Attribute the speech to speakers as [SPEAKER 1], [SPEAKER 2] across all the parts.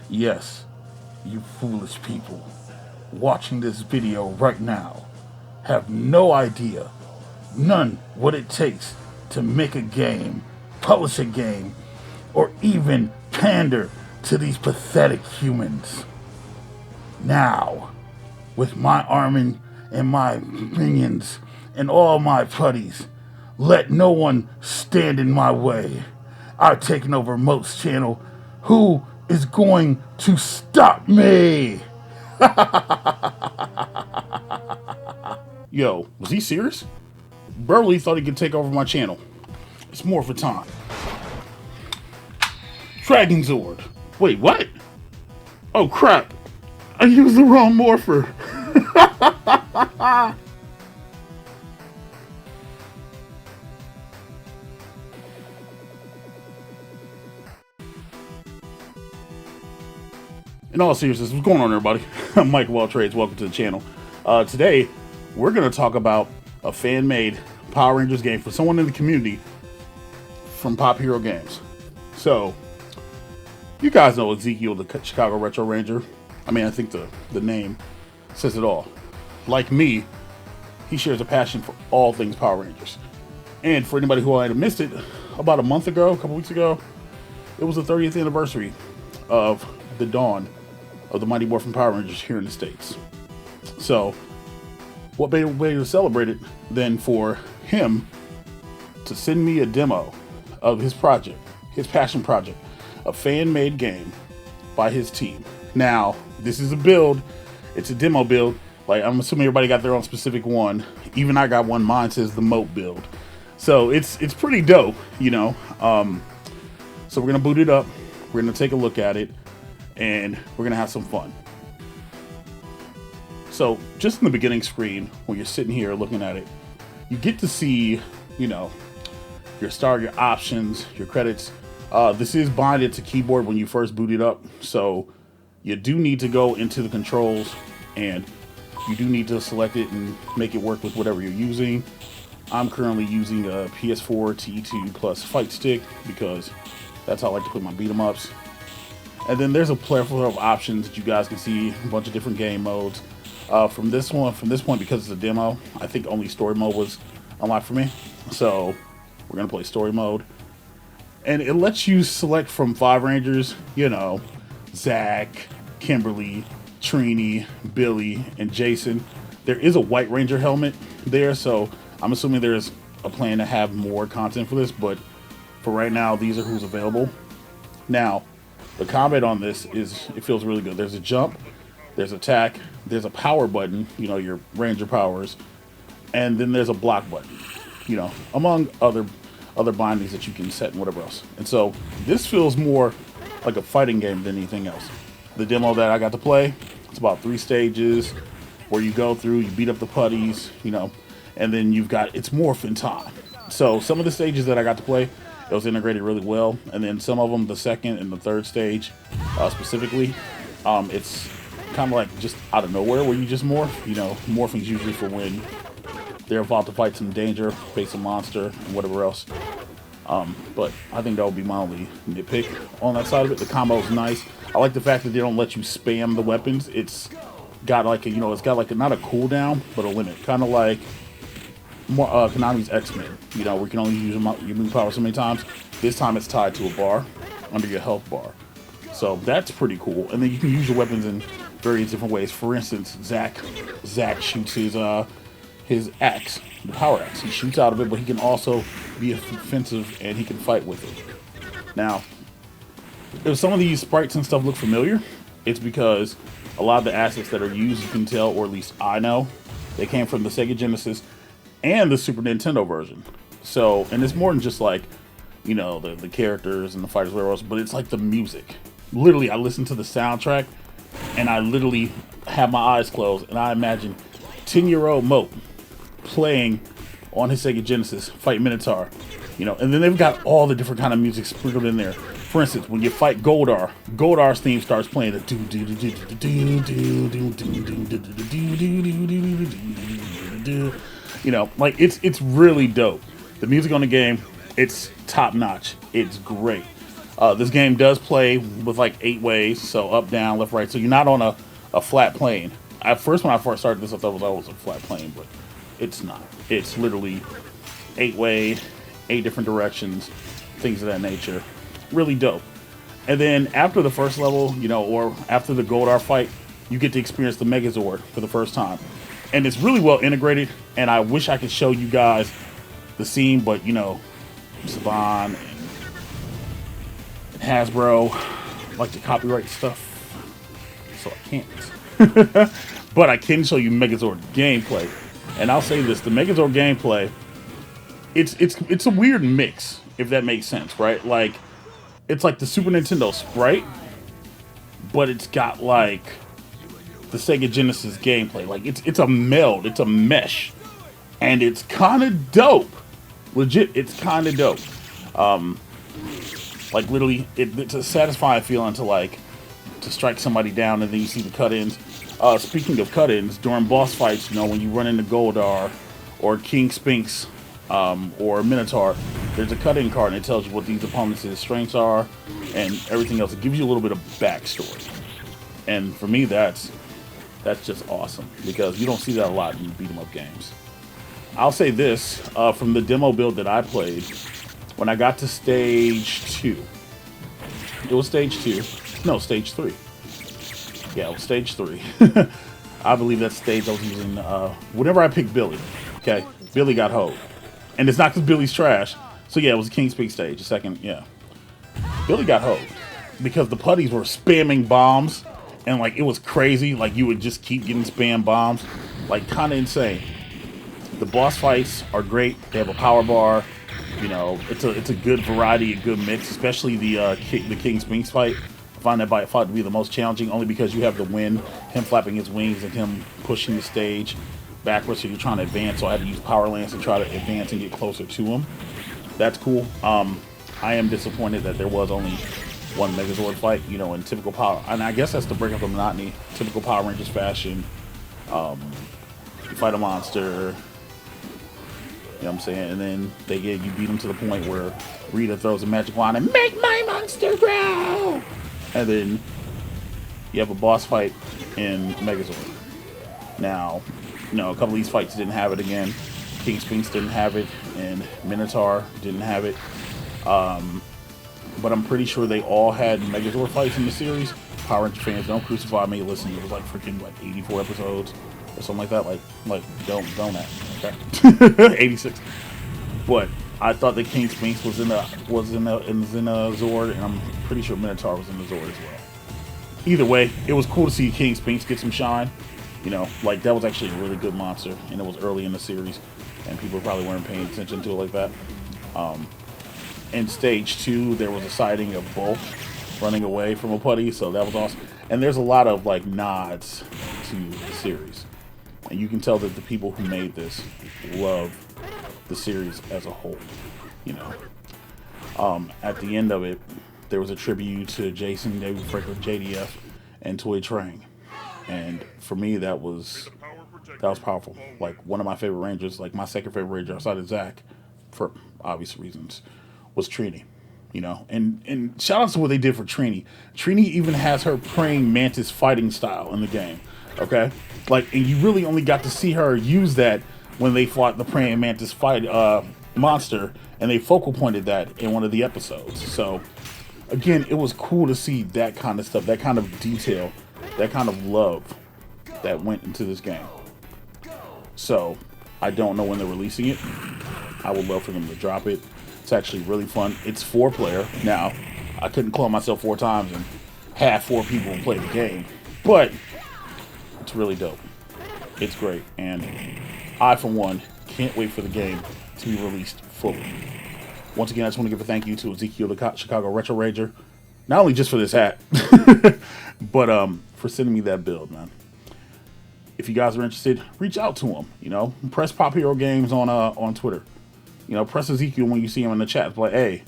[SPEAKER 1] Yes, you foolish people watching this video right now have no idea, none what it takes to make a game, publish a game, or even pander to these pathetic humans. Now, with my army and my minions and all my putties, let no one stand in my way. I've taken over Moat's channel. Who is going to stop me? Yo, was he serious? Burley thought he could take over my channel. It's Morphin Time. Dragon Zord. Wait, what? Oh crap. I used the wrong morpher. In all seriousness, what's going on, everybody? I'm MikeOfAllTrades. Welcome to the channel. Today, we're going to talk about a fan-made Power Rangers game for someone in the community from Pop Hero Games. So, you guys know Ezequiel, the Chicago Retro Ranger. I mean, I think the name says it all. Like me, he shares a passion for all things Power Rangers. And for anybody who might have missed it, about a month ago, a couple weeks ago, it was the 30th anniversary of the dawn of the Mighty Morphin Power Rangers here in the States. So, what better way to celebrate it than for him to send me a demo of his project, his passion project, a fan-made game by his team. Now, this is a build, it's a demo build. Like, I'm assuming everybody got their own specific one. Even I got one, mine says the Moat build. So, it's pretty dope, you know. So we're gonna boot it up, we're gonna take a look at it, and we're gonna have some fun. So just in the beginning screen, when you're sitting here looking at it, you get to see, you know, your start, your options, your credits. This is binded to keyboard when you first boot it up, so you do need to go into the controls and you do need to select it and make it work with whatever you're using. I'm currently using a PS4 T2 Plus Fight Stick because that's how I like to play my beat 'em ups. And then there's a plethora of options that you guys can see, a bunch of different game modes. From this point, because it's a demo, I think only story mode was unlocked for me. So we're gonna play story mode. And it lets you select from 5 Rangers, you know, Zach, Kimberly, Trini, Billy, and Jason. There is a White Ranger helmet there, so I'm assuming there's a plan to have more content for this, but for right now, these are who's available. Now, the combat on this it feels really good. There's a jump, there's attack, there's a power button, you know, your Ranger powers, and then there's a block button, you know, among other bindings that you can set and whatever else. And so this feels more like a fighting game than anything else. The demo that I got to play, it's about 3 stages where you go through, you beat up the putties, you know, and then it's Morphin Time. So some of the stages that I got to play, it was integrated really well, and then some of them, the second and the third stage specifically, it's kind of like just out of nowhere where you just morph. You know, morphing's usually for when they're about to fight some danger, face a monster, and whatever else. But I think that would be my only nitpick on that side of it. The combo's nice. I like the fact that they don't let you spam the weapons. It's got like it's got like not a cooldown, but a limit, kind of like Konami's X-Men, you know, where you can only use your move power so many times. This time it's tied to a bar under your health bar. So that's pretty cool. And then you can use your weapons in various different ways. For instance, Zach shoots his axe, the power axe. He shoots out of it, but he can also be offensive and he can fight with it. Now, if some of these sprites and stuff look familiar, it's because a lot of the assets that are used, you can tell, or at least I know, they came from the Sega Genesis and the Super Nintendo version. So, and it's more than just like, you know, the characters and the fighters, whatever else, but it's like the music. Literally, I listen to the soundtrack and I literally have my eyes closed and I imagine 10-year-old Moat playing on his Sega Genesis, fight Minotaur, you know, and then they've got all the different kind of music sprinkled in there. For instance, when you fight Goldar, Goldar's theme starts playing the you know, like it's really dope. The music on the game, it's top notch. It's great. This game does play with like 8 ways, so up, down, left, right. So you're not on a flat plane. At first, when I first started this, I thought it was always a flat plane, but it's not. It's literally 8-way, 8 different directions, things of that nature. Really dope. And then after the first level, you know, or after the Goldar fight, you get to experience the Megazord for the first time. And it's really well integrated, and I wish I could show you guys the scene, but, you know, Saban and Hasbro like to copyright stuff, so I can't. But I can show you Megazord gameplay. And I'll say this, the Megazord gameplay, it's a weird mix, if that makes sense, right? Like, it's like the Super Nintendo Sprite, but it's got like the Sega Genesis gameplay. Like it's a meld, it's a mesh, and it's kind of dope. Legit, it's kind of dope. Like literally, it's a satisfying feeling to strike somebody down, and then you see the cut-ins. Speaking of cut-ins, during boss fights, you know, when you run into Goldar or King Spinks or Minotaur, there's a cut-in card, and it tells you what these opponents' strengths are and everything else. It gives you a little bit of backstory, and for me, that's just awesome, because you don't see that a lot in beat-em-up games. I'll say this, from the demo build that I played, when I got to stage 2, it was stage 2, no, stage 3. Yeah, it was stage 3. I believe that stage I was using, whenever I picked Billy, okay, Billy got hoed. And it's not because Billy's trash. So yeah, it was a King's Peak stage, the second, yeah. Billy got hoed because the putties were spamming bombs, and like it was crazy. Like you would just keep getting spam bombs, like kind of insane. The boss fights are great. They have a power bar. You know, it's a good variety, a good mix. Especially the King Spinks fight. I find that by far to be the most challenging, only because you have the wind, him flapping his wings, and him pushing the stage backwards, so you're trying to advance. So I had to use Power Lance to try to advance and get closer to him. That's cool. I am disappointed that there was only one Megazord fight, you know, in typical Power, and I guess that's to break up the monotony, typical Power Rangers fashion. You fight a monster, you know what I'm saying, and then you beat them to the point where Rita throws a magic wand and make my monster grow, and then you have a boss fight in Megazord. Now, you know, a couple of these fights didn't have it again. King Spinks didn't have it, and Minotaur didn't have it. But I'm pretty sure they all had Megazord fights in the series. Power Ranger fans, don't crucify me. Listen, it was like freaking like 84 episodes or something like that. Like don't at me, okay? 86. But I thought that King Spinks was in a Zord, and I'm pretty sure Minotaur was in the Zord as well. Either way, it was cool to see King Spinks get some shine. You know, like that was actually a really good monster, and it was early in the series, and people probably weren't paying attention to it like that. In stage 2, there was a sighting of Bulk running away from a putty, so that was awesome. And there's a lot of like nods to the series, and you can tell that the people who made this love the series as a whole. You know, at the end of it, there was a tribute to Jason, David Franklin, JDF, and Toy Train. And for me, that was powerful. Like one of my favorite Rangers, like my second favorite Ranger outside of Zach, for obvious reasons, was Trini. You know, and shout out to what they did for Trini. Trini even has her praying mantis fighting style in the game. Okay, like, and you really only got to see her use that when they fought the praying mantis fight monster, and they focal pointed that in one of the episodes. So again, it was cool to see that kind of stuff, that kind of detail, that kind of love that went into this game. So I don't know when they're releasing it. I would love for them to drop it. It's actually really fun. It's 4-player. Now, I couldn't clone myself 4 times and have 4 people play the game, but it's really dope. It's great, and I, for one, can't wait for the game to be released fully. Once again, I just want to give a thank you to Ezequiel, the Chicago Retro Ranger, not only just for this hat, but for sending me that build, man. If you guys are interested, reach out to him. You know, press Pop Hero Games on Twitter. You know, press Ezequiel when you see him in the chat. It's like, hey,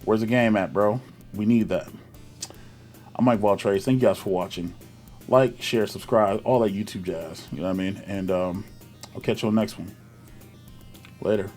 [SPEAKER 1] where's the game at, bro? We need that. I'm MikeOfAllTrades. Thank you guys for watching. Like, share, subscribe, all that YouTube jazz. You know what I mean? And I'll catch you on the next one. Later.